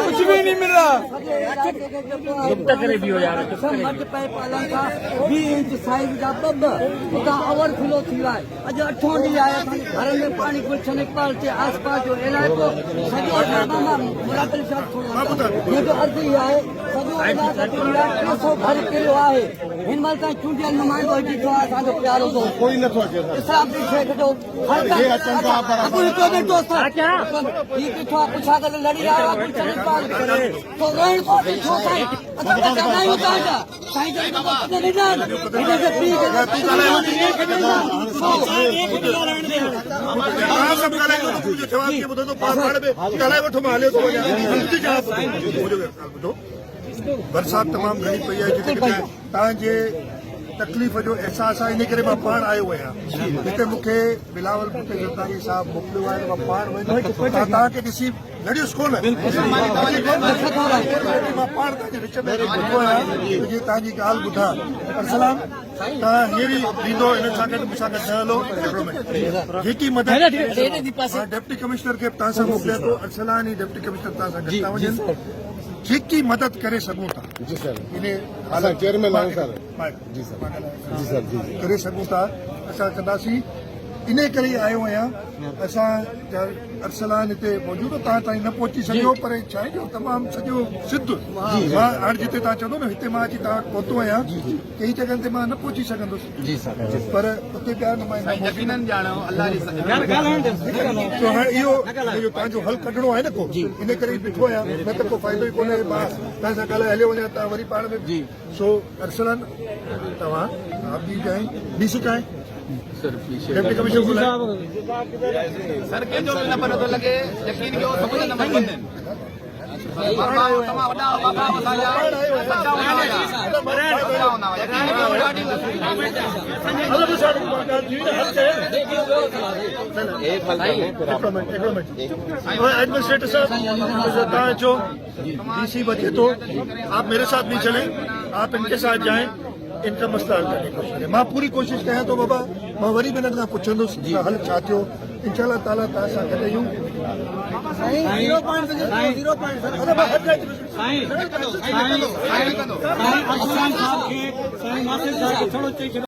कुछ भी नहीं मिल रहा। मट पे पालन का 20 इंच साइज का बब उता ओवरफ्लो थी रहा है। अज 8 ॾींहं आया घर में पानी कुछ नेपाल के आसपास जो इलाइक़ो सॼो मामा मुरादल साहब थोरो ये जो अर्ज़ी आहे सॼो इलाइक़ो 300 घर किलो आहे। हिन महिल ताईं चूंडियल नुमाइंदो अची थियो आहे असांजो प्यारो दोस्त कोई नथो अचे इस्लाम जी शेख जो ये अचनि था पर ये किथो पुछा करे लड़ी रहा है कुछ नेपाल तो रण को छो साईं असां कहना आहियूं तव्हांजा साईं जन को नहीं जान इने से पी के बरसात तमाम घणी पई आहे जिते तव्हांजे तकलीफ़ जो एहसास आहे इन करे मां पाण आयो आहियां हिते मूंखे बिलावल भुट्टे जरदारी साहब मोकिलियो आहे मां पाण वेंदो तव्हांखे ॾिसी लड़ियुसि कोन मां पाण तव्हांजे विच में ॿुधो आहियां जे तव्हांजी ॻाल्हि ॿुधा असलाम तव्हां हीअं ई ॾींदो हिन सां गॾु मूंसां गॾु ठहियलो जेकी मदद डिप्टी कमिश्नर खे तव्हां सां मोकिलियां थो अरसलानी डिप्टी कमिश्नर तव्हां सां गॾु था वञनि जेकी मदद करे सघूं था जी सर इन असां चेयरमैन आहियूं सर जी सर जी सर जी करे सघूं था असां कंदासीं इन करे ई आयो आहियां असां अरसलान हिते मौजूदु तव्हां ताईं न पहुची सघियो पर छा आहे जो तमामु सॼो सिद्ध मां हाणे जिते तव्हां चवंदो न हिते मां अची तव्हां वटि पहुतो आहियां कई जॻहनि ते मां न पहुची सघंदुसि जी सर पर उते ॿिया नुमाइंदा इहो तव्हांजो हल कढणो आहे न को इन करे ई बीठो आहियां न त को फ़ाइदो ई कोन्हे मां तव्हां सां ॻाल्हाए हलियो वञा तव्हां वरी पाण में सो अरसलान तव्हां आप भी जाएं डी सी का डिप्टी कमिश्नर सर के जो न पर तो लगे यकीन कयो समझ न मंदन बाबा तमा वडा बाबा वसाया सच्चा होना यकीन कयो एडमिनिस्ट्रेटर साहब जो डीसी बचे तो आप मेरे साथ नहीं चलें आप इनके साथ जाएं इनका मसला हल करने की कोशिश करें मां पूरी कोशिश कयां तो बाबा मां वरी बि हिननि खां पुछंदुसि हल छा थियो इंशाअल्लाह ताला तव्हां सां गॾु आहियूं